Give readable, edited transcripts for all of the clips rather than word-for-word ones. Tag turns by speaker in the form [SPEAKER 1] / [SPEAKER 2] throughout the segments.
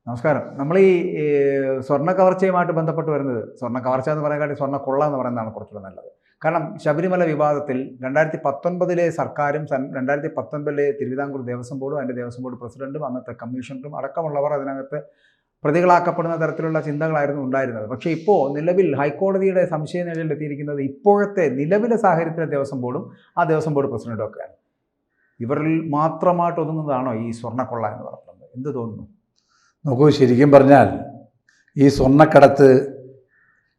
[SPEAKER 1] നമസ്കാരം. നമ്മൾ ഈ സ്വർണ്ണ കവർച്ചയുമായിട്ട് ബന്ധപ്പെട്ട് വരുന്നത്, സ്വർണ്ണ കവർച്ച എന്ന് പറയാൻ സ്വർണ്ണ കൊള്ള എന്ന് പറയുന്നതാണ് കുറച്ചുകൂടെ നല്ലത്. കാരണം ശബരിമല വിവാദത്തിൽ 2019 സർക്കാരും 2019 തിരുവിതാംകൂർ ദേവസ്വം ബോർഡും അതിൻ്റെ ദേവസ്വം ബോർഡ് പ്രസിഡന്റും അന്നത്തെ കമ്മീഷണറും അടക്കമുള്ളവർ അതിനകത്ത് പ്രതികളാക്കപ്പെടുന്ന തരത്തിലുള്ള ചിന്തകളായിരുന്നു ഉണ്ടായിരുന്നത്. പക്ഷേ ഇപ്പോൾ നിലവിൽ ഹൈക്കോടതിയുടെ സംശയ നിഴലിലെത്തിയിരിക്കുന്നത് ഇപ്പോഴത്തെ നിലവിലെ സാഹചര്യത്തിലെ ദേവസ്വം ബോർഡും ആ ദേവസ്വം ബോർഡ് പ്രസിഡന്റും ഒക്കെയാണ്. ഇവരിൽ മാത്രമായിട്ട് ഒതുങ്ങുന്നതാണോ ഈ സ്വർണ്ണക്കൊള്ള എന്ന് പറയുന്നത്? എന്ത് തോന്നുന്നു?
[SPEAKER 2] നോക്കൂ, ശരിക്കും പറഞ്ഞാൽ ഈ സ്വർണ്ണക്കടത്ത്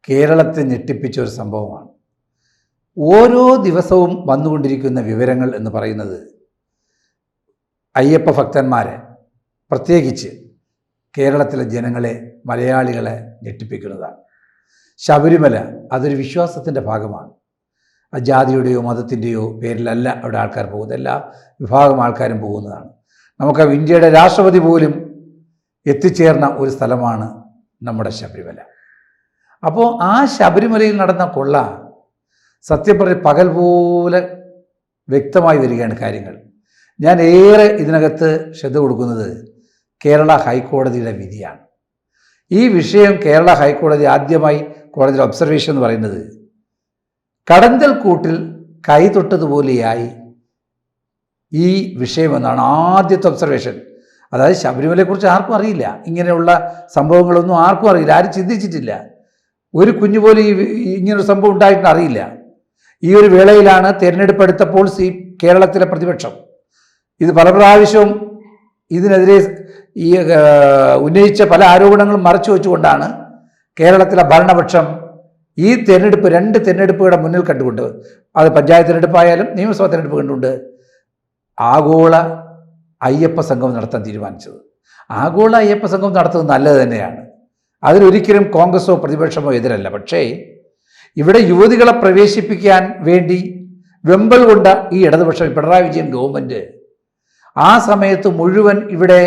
[SPEAKER 2] കേരളത്തെ ഞെട്ടിപ്പിച്ച ഒരു സംഭവമാണ്. ഓരോ ദിവസവും വന്നുകൊണ്ടിരിക്കുന്ന വിവരങ്ങൾ എന്ന് പറയുന്നത് അയ്യപ്പ ഭക്തന്മാരെ, പ്രത്യേകിച്ച് കേരളത്തിലെ ജനങ്ങളെ, മലയാളികളെ ഞെട്ടിപ്പിക്കുന്നതാണ്. ശബരിമല അതൊരു വിശ്വാസത്തിൻ്റെ ഭാഗമാണ്. ജാതിയുടെയോ മതത്തിൻ്റെയോ പേരിലല്ല അവിടെ ആൾക്കാർ പോകുന്നത്, എല്ലാ വിഭാഗം ആൾക്കാരും പോകുന്നതാണ്. നമുക്ക് ഇന്ത്യയുടെ രാഷ്ട്രപതി പോലും എത്തിച്ചേർന്ന ഒരു സ്ഥലമാണ് നമ്മുടെ ശബരിമല. അപ്പോൾ ആ ശബരിമലയിൽ നടന്ന കൊള്ള സത്യം പറഞ്ഞ് പകൽ പോലെ വ്യക്തമായി വരികയാണ് കാര്യങ്ങൾ. ഞാൻ ഏറെ ഇതിനകത്ത് ശ്രദ്ധ കൊടുക്കുന്നത് കേരള ഹൈക്കോടതിയുടെ വിധിയാണ്. ഈ വിഷയം കേരള ഹൈക്കോടതി ആദ്യമായി കോടതിയുടെ ഒബ്സർവേഷൻ എന്ന് പറയുന്നത് കടന്തൽ കൂട്ടിൽ കൈതൊട്ടതുപോലെയായി ഈ വിഷയമെന്നാണ് ആദ്യത്തെ ഒബ്സർവേഷൻ. അതായത് ശബരിമലയെക്കുറിച്ച് ആർക്കും അറിയില്ല, ഇങ്ങനെയുള്ള സംഭവങ്ങളൊന്നും ആർക്കും അറിയില്ല, ആരും ചിന്തിച്ചിട്ടില്ല. ഒരു കുഞ്ഞു പോലും ഇങ്ങനൊരു സംഭവം ഉണ്ടായിട്ട് അറിയില്ല. ഈ ഒരു വേളയിലാണ് തിരഞ്ഞെടുപ്പ് എടുത്തപ്പോൾ കേരളത്തിലെ പ്രതിപക്ഷം ഇത് പല പ്രാവശ്യവും ഇതിനെതിരെ ഈ ഉന്നയിച്ച പല ആരോപണങ്ങളും മറച്ചു വെച്ചുകൊണ്ടാണ് കേരളത്തിലെ ഭരണപക്ഷം ഈ തിരഞ്ഞെടുപ്പ്, 2 തിരഞ്ഞെടുപ്പുകളുടെ മുന്നിൽ കണ്ടുകൊണ്ട്, അത് പഞ്ചായത്ത് തിരഞ്ഞെടുപ്പായാലും നിയമസഭാ തിരഞ്ഞെടുപ്പ് കണ്ടുകൊണ്ട് ആഗോള അയ്യപ്പ സംഗമം നടത്താൻ തീരുമാനിച്ചത്. ആഗോള അയ്യപ്പ സംഗമം നടത്തുന്നത് നല്ലത് തന്നെയാണ്, അതിലൊരിക്കലും കോൺഗ്രസോ പ്രതിപക്ഷമോ എതിരല്ല. പക്ഷേ ഇവിടെ യുവതികളെ പ്രവേശിപ്പിക്കാൻ വേണ്ടി വെമ്പൽ കൊണ്ട ഈ ഇടതുപക്ഷം, പിണറായി വിജയൻ ഗവൺമെൻറ് ആ സമയത്ത് മുഴുവൻ ഇവിടെ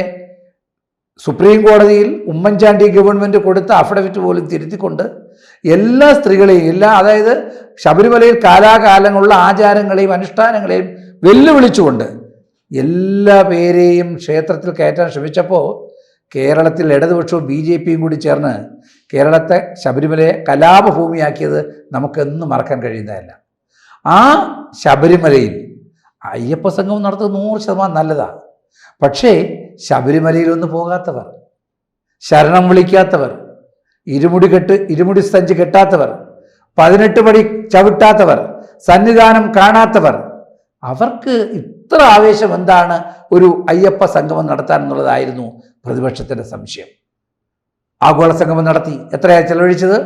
[SPEAKER 2] സുപ്രീം കോടതിയിൽ ഉമ്മൻചാണ്ടി ഗവൺമെൻറ് കൊടുത്ത അഫിഡവിറ്റ് പോലും തിരുത്തിക്കൊണ്ട് എല്ലാ സ്ത്രീകളെയും, അതായത് ശബരിമലയിൽ കാലാകാലങ്ങളുള്ള ആചാരങ്ങളെയും അനുഷ്ഠാനങ്ങളെയും വെല്ലുവിളിച്ചുകൊണ്ട് എല്ലാ പേരെയും ക്ഷേത്രത്തിൽ കയറ്റാൻ ശ്രമിച്ചപ്പോൾ കേരളത്തിൽ ഇടതുപക്ഷവും BJPയും കൂടി ചേർന്ന് കേരളത്തെ ശബരിമലയെ കലാപഭൂമിയാക്കിയത് നമുക്കെന്നും മറക്കാൻ കഴിയുന്നതല്ല. ആ ശബരിമലയിൽ അയ്യപ്പ സംഗമം നടത്തുന്നത് 100% നല്ലതാണ്. പക്ഷേ ശബരിമലയിലൊന്ന് പോകാത്തവർ, ശരണം വിളിക്കാത്തവർ, ഇരുമുടി സഞ്ചി കെട്ടാത്തവർ, 18 പടി ചവിട്ടാത്തവർ, സന്നിധാനം കാണാത്തവർ, അവർക്ക് ഇത്ര ആവേശം എന്താണ് ഒരു അയ്യപ്പ സംഗമം നടത്താൻ എന്നുള്ളതായിരുന്നു പ്രതിപക്ഷത്തിൻ്റെ സംശയം. ആഗോള സംഗമം നടത്തി. എത്രയാണ് ചെലവഴിച്ചത്?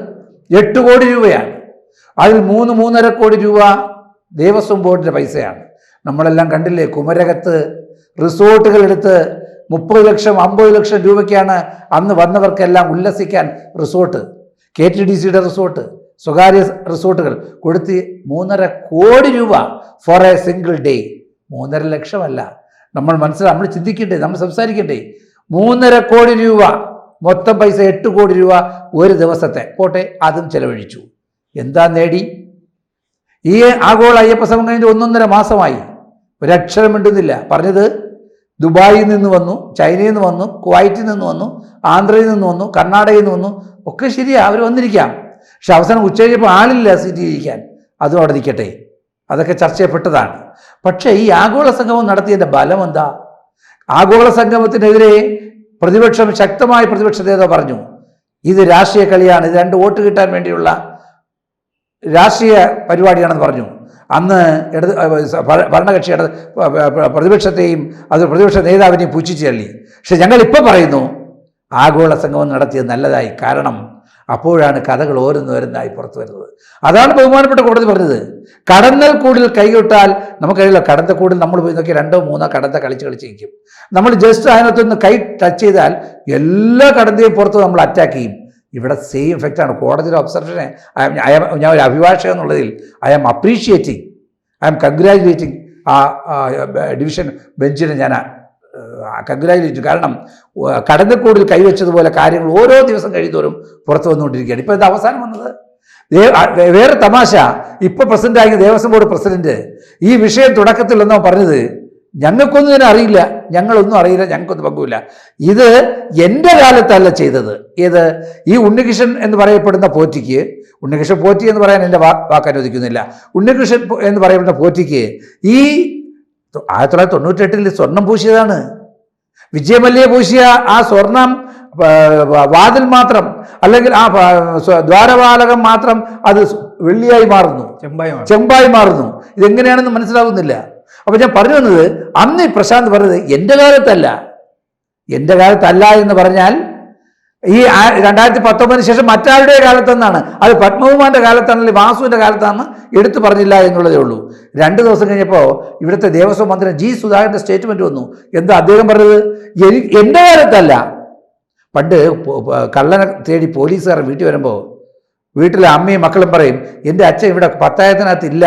[SPEAKER 2] 8 കോടി രൂപയാണ്. അതിൽ 3-3.5 കോടി രൂപ ദേവസ്വം ബോർഡിൻ്റെ പൈസയാണ്. നമ്മളെല്ലാം കണ്ടില്ലേ, കുമരകത്ത് റിസോർട്ടുകൾ എടുത്ത് 30 ലക്ഷം 50 ലക്ഷം രൂപയ്ക്കാണ് അന്ന് വന്നവർക്കെല്ലാം ഉല്ലസിക്കാൻ റിസോർട്ട്, KTDCയുടെ റിസോർട്ട്, സ്വകാര്യ റിസോർട്ടുകൾ കൊടുത്ത് 3.5 കോടി രൂപ ഫോർ എ സിംഗിൾ ഡേ. 3.5 ലക്ഷമല്ല, നമ്മൾ ചിന്തിക്കണ്ടേ, നമ്മൾ സംസാരിക്കണ്ടേ. 3.5 കോടി രൂപ മൊത്തം പൈസ, 8 കോടി രൂപ ഒരു ദിവസത്തെ പോട്ടെ, അതും ചെലവഴിച്ചു. എന്താ നേടി? ഈ ആഗോള അയ്യപ്പ സംഗമം കഴിഞ്ഞ് 1.5 മാസമായി, ഒരക്ഷരം മിണ്ടുന്നില്ല. പറഞ്ഞത് ദുബായിൽ നിന്ന് വന്നു, ചൈനയിൽ നിന്ന് വന്നു, കുവൈറ്റിൽ നിന്ന് വന്നു, ആന്ധ്രയിൽ നിന്ന് വന്നു, കർണാടകയിൽ നിന്ന് വന്നു, ഒക്കെ ശരിയാ, അവർ വന്നിരിക്കാം. പക്ഷെ അവസാനം ഉച്ച കഴിഞ്ഞപ്പോൾ ആളില്ല സീറ്റ് ഇരിക്കാൻ. അതും അവിടെ നിൽക്കട്ടെ, അതൊക്കെ ചർച്ച ചെയ്യപ്പെട്ടതാണ്. പക്ഷേ ഈ ആഗോള സംഗമം നടത്തിയതിൻ്റെ ബലം എന്താ? ആഗോള സംഗമത്തിനെതിരെ ശക്തമായ പ്രതിപക്ഷ നേതാവ് പറഞ്ഞു, ഇത് രാഷ്ട്രീയ കളിയാണ്, ഇത് 2 വോട്ട് കിട്ടാൻ വേണ്ടിയുള്ള രാഷ്ട്രീയ പരിപാടിയാണെന്ന് പറഞ്ഞു. അന്ന് ഭരണകക്ഷിയുടെ പ്രതിപക്ഷത്തെയും അത് പ്രതിപക്ഷ നേതാവിനെയും പുച്ഛിച്ച് തള്ളി. പക്ഷെ ഞങ്ങളിപ്പോൾ പറയുന്നു ആഗോള സംഗമം നടത്തിയത് നല്ലതായി. കാരണം അപ്പോഴാണ് കഥകൾ ഓരോന്നോരോന്നായി പുറത്തു വരുന്നത്. അതാണ് ബഹുമാനപ്പെട്ട കോടതി പറഞ്ഞത്. കടന്നൽ കൂടിൽ കൈകൊട്ടാൽ നമുക്കറിയില്ല, കടന്നൽ കൂടിൽ നമ്മൾ പോയി നോക്കി 2-3 കടന്ത കളിച്ചിരിക്കും. നമ്മൾ ജസ്റ്റ് അതിനകത്തൊന്ന് കൈ ടച്ച് ചെയ്താൽ എല്ലാ കടന്തയും പുറത്ത് നമ്മൾ അറ്റാക്ക് ചെയ്യും. ഇവിടെ സെയിം എഫക്റ്റാണ്. കോടതിയുടെ ഒബ്സർവേഷനെ ഞാൻ ഒരു അഭിഭാഷകൻ എന്നുള്ളതിൽ I am appreciating, I am congratulating ആ ഡിവിഷൻ ബെഞ്ചിനെ ഞാൻ കൺഗ്രാജുലേറ്റ്. കാരണം കടന്നക്കൂടിൽ കൈവച്ചതുപോലെ കാര്യങ്ങൾ ഓരോ ദിവസം കഴിയുന്നവരും പുറത്തു വന്നുകൊണ്ടിരിക്കുകയാണ്. ഇപ്പോൾ ഇത് അവസാനം വന്നത് വേറെ തമാശ. ഇപ്പോൾ പ്രസിഡൻ്റായ ദേവസ്വം ബോർഡ് പ്രസിഡന്റ് ഈ വിഷയം തുടക്കത്തിൽ എന്നോ പറഞ്ഞത് ഞങ്ങൾക്കൊന്നും ഇതിനെ അറിയില്ല, ഞങ്ങളൊന്നും അറിയില്ല, ഞങ്ങൾക്കൊന്നും പങ്കുമില്ല. ഇത് എൻ്റെ കാലത്തല്ല ചെയ്തത്. ഇത് ഈ ഉണ്ണികൃഷ്ണൻ എന്ന് പറയപ്പെടുന്ന പോറ്റിക്ക്, ഉണ്ണികൃഷ്ണൻ പോറ്റി എന്ന് പറയാൻ എൻ്റെ വാക്ക് അനുവദിക്കുന്നില്ല, ഉണ്ണികൃഷ്ണൻ എന്ന് പറയപ്പെടുന്ന പോറ്റിക്ക് ഈ 1998 സ്വർണം പൂശിയതാണ്. വിജയമല്യ പൂശിയ ആ സ്വർണം വാതിൽ മാത്രം, അല്ലെങ്കിൽ ആ ദ്വാരപാലകം മാത്രം അത് വെള്ളിയായി മാറുന്നു, ചെമ്പായി മാറുന്നു. ഇതെങ്ങനെയാണെന്ന് മനസ്സിലാവുന്നില്ല. അപ്പൊ ഞാൻ പറഞ്ഞു വന്നത്, അന്ന് പ്രശാന്ത് പറഞ്ഞത് എൻ്റെ കാലത്തല്ല എന്ന് പറഞ്ഞാൽ ഈ 2019 ശേഷം മറ്റാരുടെ കാലത്തെന്നാണ്. അത് പത്മകുമാറിന്റെ കാലത്താണെങ്കിൽ വാസുവിന്റെ കാലത്താണെന്ന് എടുത്തു പറഞ്ഞില്ല എന്നുള്ളതേ ഉള്ളൂ. 2 ദിവസം കഴിഞ്ഞപ്പോൾ ഇവിടുത്തെ ദേവസ്വം മന്ത്രി ജി സുധാകരന്റെ സ്റ്റേറ്റ്മെന്റ് വന്നു. എന്താ അദ്ദേഹം പറഞ്ഞത്? എൻ്റെ കാലത്തല്ല. പണ്ട് കള്ളനെ തേടി പോലീസുകാർ വീട്ടിൽ വരുമ്പോൾ വീട്ടിലെ അമ്മയും മക്കളും പറയും, എൻ്റെ അച്ഛൻ ഇവിടെ പത്തായത്തിനകത്ത് ഇല്ല,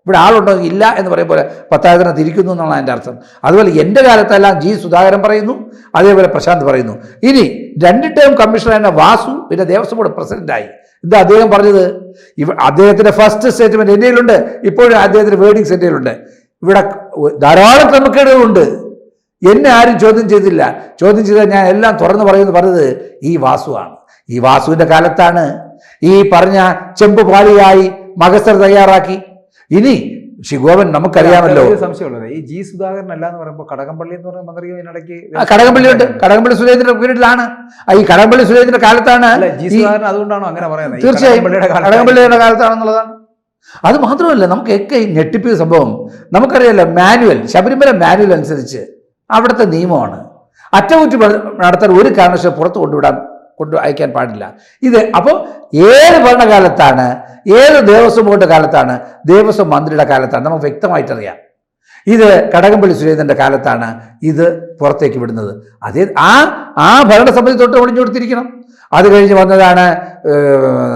[SPEAKER 2] ഇവിടെ ആളുണ്ടോ? ഇല്ല എന്ന് പറയുമ്പോൾ പത്തായത്തിനകത്ത് ഇരിക്കുന്നു എന്നാണ് അതിൻ്റെ അർത്ഥം. അതുപോലെ എൻ്റെ കാലത്തെല്ലാം ജി സുധാകരൻ പറയുന്നു, അതേപോലെ പ്രശാന്ത് പറയുന്നു. ഇനി 2 ടേം കമ്മീഷണറായ വാസു പിന്നെ ദേവസ്വം ബോർഡ് പ്രസിഡന്റായി. എന്താ അദ്ദേഹം പറഞ്ഞത്? അദ്ദേഹത്തിന്റെ ഫസ്റ്റ് സ്റ്റേറ്റ്മെന്റ് എൻ്റെ കയ്യിലുണ്ട്, ഇപ്പോഴും അദ്ദേഹത്തിന്റെ വേർഡിങ്സ് എൻ്റെ കയ്യിലുണ്ട്. ഇവിടെ ധാരാളം ക്രമക്കേടുകളുണ്ട്, എന്നെ ആരും ചോദ്യം ചെയ്തില്ല, ചോദ്യം ചെയ്താൽ ഞാൻ എല്ലാം തുറന്നു പറയുമെന്ന് പറഞ്ഞത് ഈ വാസുവാണ്. ഈ വാസുവിന്റെ കാലത്താണ് ഈ പറഞ്ഞ ചെമ്പ് പാളിയായി മകസർ തയ്യാറാക്കി. ഇനി ശിഗോപൻ നമുക്കറിയാമല്ലോ.
[SPEAKER 1] സംശയമുള്ളത് ഈ ജി സുധാകരൻ അല്ല എന്ന് പറയുമ്പോൾ കടകംപള്ളി എന്ന് പറയുന്ന മന്ത്രി ഇതിനിടയ്ക്ക്
[SPEAKER 2] കടകംപള്ളിയുണ്ട്, കടകംപള്ളി സുരേന്ദ്രന്റെ പീരീഡിലാണ്. ഈ കടകംപള്ളി സുരേന്ദ്രന്റെ കാലത്താണ്
[SPEAKER 1] ജി സുധാകരൻ. അതുകൊണ്ടാണോ അങ്ങനെ പറയുന്നത്?
[SPEAKER 2] തീർച്ചയായും കടകംപള്ളിയുടെ കാലത്താണെന്നുള്ളതാണ്. അത് മാത്രമല്ല, നമുക്കൊക്കെ ഈ ഞെട്ടിപ്പിയ സംഭവം നമുക്കറിയാലോ. മാനുവൽ, ശബരിമല മാനുവൽ അനുസരിച്ച് അവിടുത്തെ നിയമമാണ് അറ്റകുറ്റി നടത്താൻ ഒരു കാരണവശാലും പുറത്ത് അയക്കാൻ പാടില്ല. ഇത് അപ്പോൾ ഏത് ഭരണകാലത്താണ്, ഏത് ദേവസ്വം ബോർഡ് കാലത്താണ്, ദേവസ്വം മന്ത്രിയുടെ കാലത്താണ്, നമുക്ക് വ്യക്തമായിട്ടറിയാം. ഇത് കടകംപള്ളി സുരേന്ദ്രന്റെ കാലത്താണ് ഇത് പുറത്തേക്ക് വിടുന്നത്. അതേ ആ ഭരണസമിതി തൊട്ട് ഒളിഞ്ഞു കൊടുത്തിരിക്കണം. അത് കഴിഞ്ഞ് വന്നതാണ്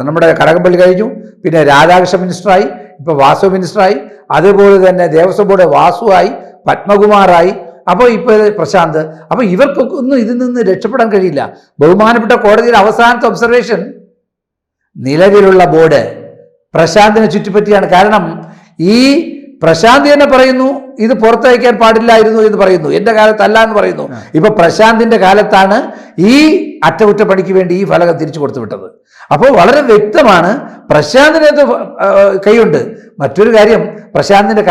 [SPEAKER 2] നമ്മുടെ കടകംപള്ളി കഴിഞ്ഞു, പിന്നെ രാധാകൃഷ്ണ മിനിസ്റ്ററായി, ഇപ്പോൾ വാസു മിനിസ്റ്ററായി, അതുപോലെ തന്നെ ദേവസ്വം ബോർഡ് വാസുവായി, പത്മകുമാറായി, അപ്പോൾ ഇപ്പോൾ പ്രശാന്ത്. അപ്പോൾ ഇവർക്കൊക്കെ ഒന്നും ഇതിൽ നിന്ന് രക്ഷപ്പെടാൻ കഴിയില്ല. ബഹുമാനപ്പെട്ട കോടതിയുടെ അവസാനത്തെ ഒബ്സർവേഷൻ നിലവിലുള്ള ബോർഡ് പ്രശാന്തിനെ ചുറ്റിപ്പറ്റിയാണ്. കാരണം ഈ പ്രശാന്ത് തന്നെ പറയുന്നു ഇത് പുറത്തയക്കാൻ പാടില്ലായിരുന്നു എന്ന് പറയുന്നു, എൻ്റെ കാലത്തല്ല എന്ന് പറയുന്നു. ഇപ്പൊ പ്രശാന്തിന്റെ കാലത്താണ് ഈ അറ്റകുറ്റപ്പണിക്ക് വേണ്ടി ഈ ഫലകം തിരിച്ചു കൊടുത്തു വിട്ടത്. അപ്പോൾ വളരെ വ്യക്തമാണ് പ്രശാന്തിനകത്ത് കൈയുണ്ട്. മറ്റൊരു കാര്യം, പ്രശാന്തിന്റെ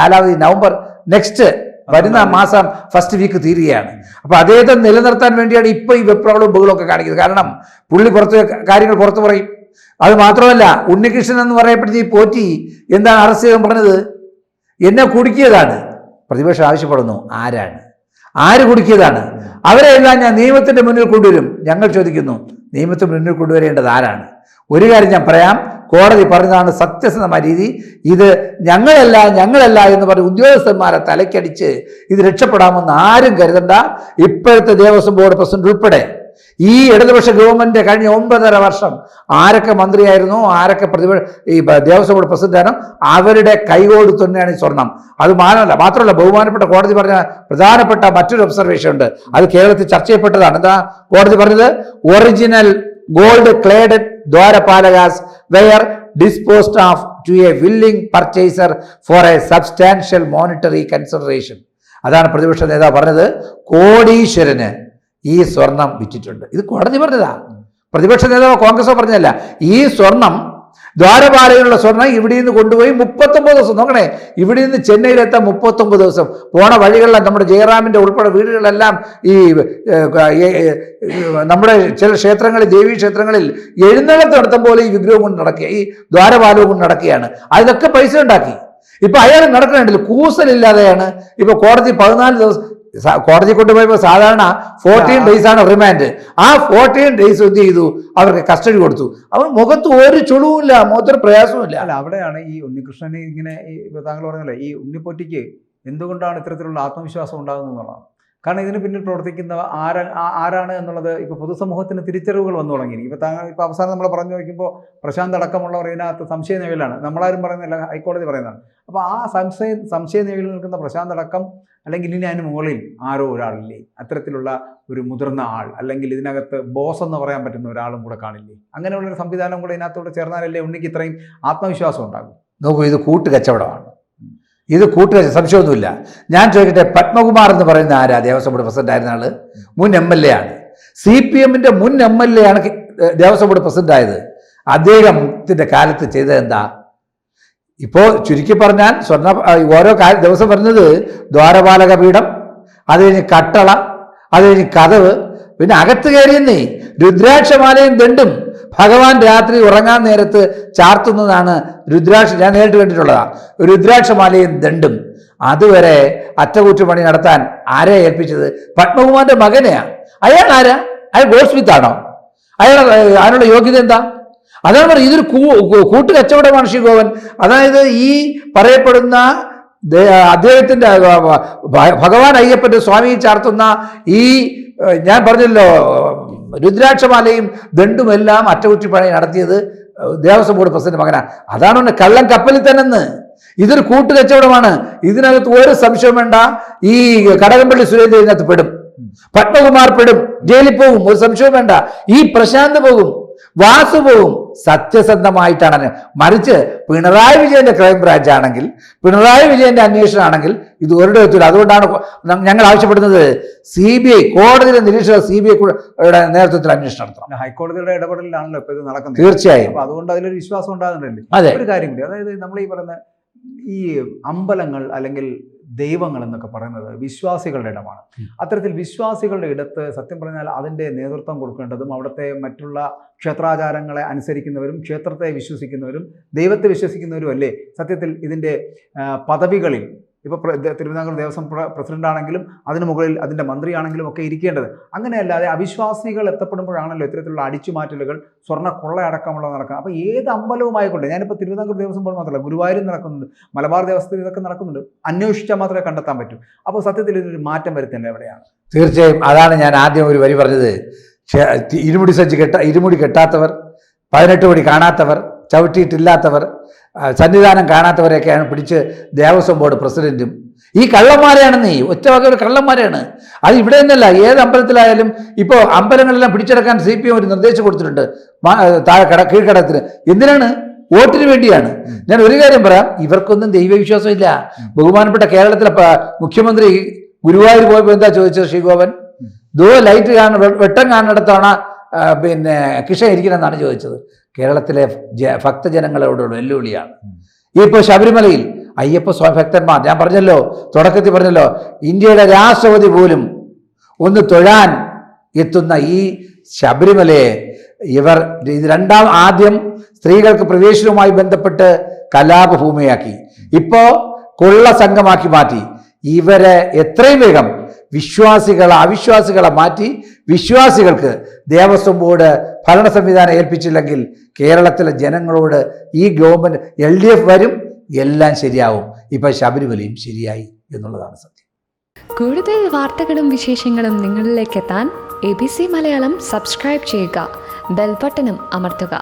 [SPEAKER 2] കാലാവധി നവംബർ നെക്സ്റ്റ് വരുന്ന മാസം ഫസ്റ്റ് വീക്ക് തീരുകയാണ്. അപ്പൊ അദ്ദേഹത്തെ നിലനിർത്താൻ വേണ്ടിയാണ് ഇപ്പൊ ഈ വെപ്രാളവും ബഹളമൊക്കെ കാണിക്കുന്നത്. കാരണം പുള്ളി കാര്യങ്ങൾ പുറത്തു പറയും. അത് മാത്രമല്ല, ഉണ്ണികൃഷ്ണൻ എന്ന് പറയപ്പെടുന്ന ഈ പോറ്റി എന്താണ് അറസ്റ്റ് ചെയ്യാൻ പറഞ്ഞത്? എന്നെ കുടുക്കിയതാണ്. പ്രതിപക്ഷം ആവശ്യപ്പെടുന്നു, ആര് കുടുക്കിയതാണ്? അവരെല്ലാം ഞാൻ നിയമത്തിന്റെ മുന്നിൽ കൊണ്ടുവരും. ഞങ്ങൾ ചോദിക്കുന്നു, നിയമത്തിന് മുന്നിൽ കൊണ്ടുവരേണ്ടത് ആരാണ്? ഒരു കാര്യം ഞാൻ പറയാം, കോടതി പറഞ്ഞതാണ് സത്യസന്ധമായ രീതി. ഇത് ഞങ്ങളല്ല എന്ന് പറഞ്ഞ് ഉദ്യോഗസ്ഥന്മാരെ തലക്കടിച്ച് ഇത് രക്ഷപ്പെടാമെന്ന് ആരും കരുതണ്ട. ഇപ്പോഴത്തെ ദേവസ്വം ബോർഡ് പ്രസിഡന്റ് ഉൾപ്പെടെ ഈ ഇടതുപക്ഷ ഗവൺമെന്റ് കഴിഞ്ഞ 9.5 വർഷം ആരൊക്കെ മന്ത്രിയായിരുന്നോ, ആരൊക്കെ ഈ ദേവസ്വം ബോർഡ് പ്രസിഡന്റാണോ, അവരുടെ കൈകോട് തന്നെയാണ് ഈ സ്വർണം. അത് മാത്രമല്ല ബഹുമാനപ്പെട്ട കോടതി പറഞ്ഞ പ്രധാനപ്പെട്ട മറ്റൊരു ഒബ്സർവേഷൻ ഉണ്ട്. അത് കേരളത്തിൽ ചർച്ച ചെയ്യപ്പെട്ടതാണ്. എന്താ കോടതി പറഞ്ഞത്? Original gold cladded Dwarapalakas were disposed of to a willing purchaser for a substantial monetary consideration. അതാണ് പ്രതിപക്ഷ നേതാവ് പറഞ്ഞത്. കോടീശ്വരന് ഈ സ്വർണം വിറ്റിട്ടുണ്ട്. ഇത് കോടതി പറഞ്ഞതാ, പ്രതിപക്ഷ നേതാവ് കോൺഗ്രസ് പറഞ്ഞതല്ല. ഈ സ്വർണം, ദ്വാരപാലകനുള്ള സ്വർണം ഇവിടെ നിന്ന് കൊണ്ടുപോയി 39 ദിവസം, നോക്കണേ, ഇവിടെ നിന്ന് ചെന്നൈയിലെത്താൻ 39 ദിവസം പോണ വഴികളിലെല്ലാം നമ്മുടെ ജയറാമിൻ്റെ ഉൾപ്പെടെ വീടുകളെല്ലാം ഈ നമ്മുടെ ചില ക്ഷേത്രങ്ങളിൽ, ദേവീ ക്ഷേത്രങ്ങളിൽ എഴുന്നള്ളത്ത് നടത്തും പോലെ ഈ വിഗ്രഹം കൊണ്ട് നടക്കുക, ഈ ദ്വാരപാലവും കൊണ്ട് നടക്കുകയാണ്. അതിലൊക്കെ പൈസ ഉണ്ടാക്കി. ഇപ്പൊ അയാൾ നടക്കണുണ്ടല്ലോ, കൂസലില്ലാതെയാണ്. ഇപ്പൊ കോടതി 14 ദിവസം കോടതി കൊണ്ടുപോയപ്പോൾ സാധാരണ 14 days ആണ് റിമാൻഡ്. ആ 14 days എന്ത് ചെയ്തു? അവർക്ക് കസ്റ്റഡി കൊടുത്തു. അവർ മുഖത്ത് ഒരു ചുളിവുമില്ല, മുഖത്തൊരു പ്രയാസവുമില്ല.
[SPEAKER 1] അല്ല, അവിടെയാണ് ഈ ഉണ്ണികൃഷ്ണന് ഇങ്ങനെ താങ്കൾ പറഞ്ഞല്ലേ, ഈ ഉണ്ണിപ്പൊറ്റിക്ക് എന്തുകൊണ്ടാണ് ഇത്തരത്തിലുള്ള ആത്മവിശ്വാസം ഉണ്ടാകുന്നത് എന്നുള്ളതാണ്. കാരണം ഇതിന് പിന്നിൽ പ്രവർത്തിക്കുന്ന ആരാണ് എന്നുള്ളത് ഇപ്പോൾ പൊതുസമൂഹത്തിന് തിരിച്ചറിവുകൾ വന്നു തുടങ്ങി. ഇപ്പോൾ അവസാനം നമ്മൾ പറഞ്ഞു നോക്കുമ്പോൾ പ്രശാന്ത് അടക്കമുള്ളവർ ഇതിനകത്ത് സംശയ നിഴലാണ്. നമ്മളാരും പറയുന്നില്ല, ഹൈക്കോടതി പറയുന്നതാണ്. അപ്പോൾ ആ സംശയ നിഴലിൽ നിൽക്കുന്ന പ്രശാന്ത് അടക്കം, അല്ലെങ്കിൽ ഇനി അതിന് മുകളിൽ ആരോ ഒരാളില്ലേ, അത്തരത്തിലുള്ള ഒരു മുതിർന്ന ആൾ, അല്ലെങ്കിൽ ഇതിനകത്ത് ബോസ് എന്ന് പറയാൻ പറ്റുന്ന ഒരാളും കൂടെ കാണില്ലേ? അങ്ങനെയുള്ളൊരു സംവിധാനം കൂടെ ഇതിനകത്തോടെ ചേർന്നാലല്ലേ ഉണ്ണിക്ക് ഇത്രയും ആത്മവിശ്വാസം ഉണ്ടാകും.
[SPEAKER 2] നോക്കൂ, ഇത് കൂട്ടുകച്ചവടമാണ്. ഇത് കൂട്ടുകാർ സംശയമൊന്നുമില്ല. ഞാൻ ചോദിക്കട്ടെ, പത്മകുമാർ എന്ന് പറയുന്ന ആരാ ദേവസ്വം ബോർഡ് പ്രസിഡന്റ് ആയിരുന്ന ആള്? മുൻ MLA ആണ്. CPM-ന്റെ മുൻ MLA ആണ് ദേവസ്വം ബോർഡ് പ്രസിഡന്റ് ആയത്. അദ്ദേഹത്തിന്റെ കാലത്ത് ചെയ്തത് എന്താ? ഇപ്പോൾ ചുരുക്കി പറഞ്ഞാൽ ഓരോ ദിവസം പറഞ്ഞത് ദ്വാരപാലക പീഠം, അത് കഴിഞ്ഞ് കട്ടള, അത് കഴിഞ്ഞ് കതവ്, പിന്നെ അകത്ത് കയറിയെന്നേ രുദ്രാക്ഷമാലയും ദണ്ടും ഭഗവാൻ രാത്രി ഉറങ്ങാൻ നേരത്ത് ചാർത്തുന്നതാണ് ഞാൻ നേരിട്ട് കണ്ടിട്ടുള്ളതാണ്. രുദ്രാക്ഷമാലയും ദണ്ടും അതുവരെ അറ്റകുറ്റപ്പണി നടത്താൻ ആരെ ഏൽപ്പിച്ചത്? പത്മകുമാറിന്റെ മകനെയാണ്. അയാൾ ആരാ? അയാൾ ഗോഡ്സ്മിത്ത് ആണോ? അതിനുള്ള യോഗ്യത എന്താ? അതാണ് പറയുന്നത്, ഇതൊരു കൂട്ടുകച്ചവടമാണ് ശ്രീകോവൻ. അതായത് ഈ പറയപ്പെടുന്ന അദ്ദേഹത്തിന്റെ ഭഗവാൻ അയ്യപ്പന്റെ സ്വാമി ചാർത്തുന്ന ഈ ഞാൻ പറഞ്ഞല്ലോ രുദ്രാക്ഷമാലയും ദണ്ടുമെല്ലാം അറ്റകുറ്റപ്പണി നടത്തിയത് ദേവസ്വം ബോർഡ് പ്രസിഡന്റ് മകനാണ്. അതാണ് കള്ളൻ കപ്പലിൽ തന്നെ. ഇതൊരു കൂട്ടുകച്ചവടമാണ്. ഇതിനകത്ത് ഒരു സംശയം വേണ്ട. ഈ കടകംപള്ളി സുരേന്ദ്രൻ ഇതിനകത്ത് പെടും, പത്മകുമാർ പെടും, ജയിലിൽ പോകും, ഒരു സംശയവും വേണ്ട. ഈ പ്രശാന്ത് പോകും, വാസു പോകും. സത്യസന്ധമായിട്ടാണ്. മറിച്ച് പിണറായി വിജയന്റെ ക്രൈംബ്രാഞ്ച് ആണെങ്കിൽ, പിണറായി വിജയന്റെ അന്വേഷണമാണെങ്കിൽ ഇത് ഒരിടം എത്തില്ല. അതുകൊണ്ടാണ് ഞങ്ങൾ ആവശ്യപ്പെടുന്നത് CBI കോടതിയിലെ നിരീക്ഷകർ CBI-യുടെ നേതൃത്വത്തിൽ അന്വേഷണം നടത്തണം.
[SPEAKER 1] ഹൈക്കോടതിയുടെ ഇടപെടലിലാണല്ലോ ഇപ്പൊ ഇത് നടക്കുന്നത്.
[SPEAKER 2] തീർച്ചയായും.
[SPEAKER 1] അപ്പൊ അതുകൊണ്ട് അതിലൊരു വിശ്വാസം ഉണ്ടാകുന്നുണ്ടല്ലേ.
[SPEAKER 2] അതെ,
[SPEAKER 1] ഒരു കാര്യം കൂടി, അതായത് നമ്മൾ ഈ പറയുന്ന ഈ അമ്പലങ്ങൾ അല്ലെങ്കിൽ ദൈവങ്ങൾ എന്നൊക്കെ പറയുന്നത് വിശ്വാസികളുടെ ഇടമാണ്. അത്തരത്തിൽ വിശ്വാസികളുടെ ഇടത്ത് സത്യം പറഞ്ഞാൽ അതിൻ്റെ നേതൃത്വം കൊടുക്കേണ്ടതും അവിടുത്തെ മറ്റുള്ള ക്ഷേത്രാചാരങ്ങളെ അനുസരിക്കുന്നവരും ക്ഷേത്രത്തെ വിശ്വസിക്കുന്നവരും ദൈവത്തെ വിശ്വസിക്കുന്നവരും അല്ലേ സത്യത്തിൽ ഇതിൻ്റെ പദവികളിൽ ഇപ്പോൾ തിരുവിതാംകൂർ ദേവസ്വം പ്രസിഡന്റ് ആണെങ്കിലും അതിന് മുകളിൽ അതിൻ്റെ മന്ത്രിയാണെങ്കിലും ഒക്കെ ഇരിക്കേണ്ടത്. അങ്ങനെയല്ലാതെ അവിശ്വാസികൾ എത്തപ്പെടുമ്പോഴാണല്ലോ ഇത്തരത്തിലുള്ള അടിച്ചുമാറ്റലുകൾ, സ്വർണ്ണ കൊള്ളയടക്കമുള്ളത് നടക്കുക. അപ്പോൾ ഏത് അമ്പലവുമായിക്കൊണ്ട്, ഞാനിപ്പോൾ തിരുവിതാംകൂർ ദേവസ്വം ബോർഡ് മാത്രമല്ല, ഗുരുവായൂരും നടക്കുന്നുണ്ട്, മലബാർ ദേവസ്ഥയിൽ ഇതൊക്കെ നടക്കുന്നുണ്ട്. അന്വേഷിച്ചാൽ മാത്രമേ കണ്ടെത്താൻ പറ്റൂ. അപ്പോൾ സത്യത്തിൽ ഇതിനൊരു മാറ്റം വരുത്തേണ്ടത് എവിടെയാണ്?
[SPEAKER 2] തീർച്ചയായും. അതാണ് ഞാൻ ആദ്യം ഒരു വരി പറഞ്ഞത്. ഇരുമുടി കെട്ടാത്തവർ, 18 പടി കാണാത്തവർ, ചവിട്ടിയിട്ടില്ലാത്തവർ, സന്നിധാനം കാണാത്തവരെയൊക്കെയാണ് പിടിച്ച് ദേവസ്വം ബോർഡ് പ്രസിഡന്റും. ഈ കള്ളന്മാരെയാണ് ഒറ്റ വകയുടെ കള്ളന്മാരെയാണ്. അത് ഇവിടെ നിന്നല്ല, ഏത് അമ്പലത്തിലായാലും. ഇപ്പോൾ അമ്പലങ്ങളെല്ലാം പിടിച്ചെടുക്കാൻ CPM ഒരു നിർദ്ദേശം കൊടുത്തിട്ടുണ്ട് കീഴ്ഘടകത്തിന്. എന്തിനാണ്? വോട്ടിന് വേണ്ടിയാണ്. ഞാൻ ഒരു കാര്യം പറയാം, ഇവർക്കൊന്നും ദൈവവിശ്വാസം ഇല്ല. ബഹുമാനപ്പെട്ട കേരളത്തിലെ മുഖ്യമന്ത്രി ഗുരുവായൂർ പോയപ്പോൾ എന്താ ചോദിച്ചത് ശ്രീകോവൻ? ലൈറ്റ് വെട്ടം കാണുന്നിടത്താണ് പിന്നെ കിഷ ഇരിക്കണമെന്നാണ് ചോദിച്ചത്. കേരളത്തിലെ ഭക്തജനങ്ങളോടുള്ള വെല്ലുവിളിയാണ്. ഇപ്പോൾ ശബരിമലയിൽ അയ്യപ്പ ഭക്തന്മാർ, ഞാൻ പറഞ്ഞല്ലോ, തുടക്കത്തിൽ പറഞ്ഞല്ലോ, ഇന്ത്യയുടെ രാഷ്ട്രപതി പോലും ഒന്ന് തൊഴാൻ എത്തുന്ന ഈ ശബരിമലയെ ഇവർ ആദ്യം സ്ത്രീകൾക്ക് പ്രവേശനവുമായി ബന്ധപ്പെട്ട് കലാപഭൂമിയാക്കി, ഇപ്പോൾ കൊള്ള സംഘമാക്കി മാറ്റി. ഇവരെ എത്രയും വേഗം അവിശ്വാസികളെ മാറ്റി വിശ്വാസികൾക്ക് ദേവസ്വം ബോർഡ് ഭരണ സംവിധാനം ഏൽപ്പിച്ചില്ലെങ്കിൽ കേരളത്തിലെ ജനങ്ങളോട് ഈ ഗവൺമെന്റ് LDF വരും, എല്ലാം ശരിയാവും. ഇപ്പൊ ശബരിമലയും ശരിയായി എന്നുള്ളതാണ് സത്യം.
[SPEAKER 3] കൂടുതൽ വാർത്തകളും വിശേഷങ്ങളും നിങ്ങളിലേക്ക് എത്താൻ ABC മലയാളം സബ്സ്ക്രൈബ് ചെയ്യുക, ബെൽ ബട്ടണും അമർത്തുക.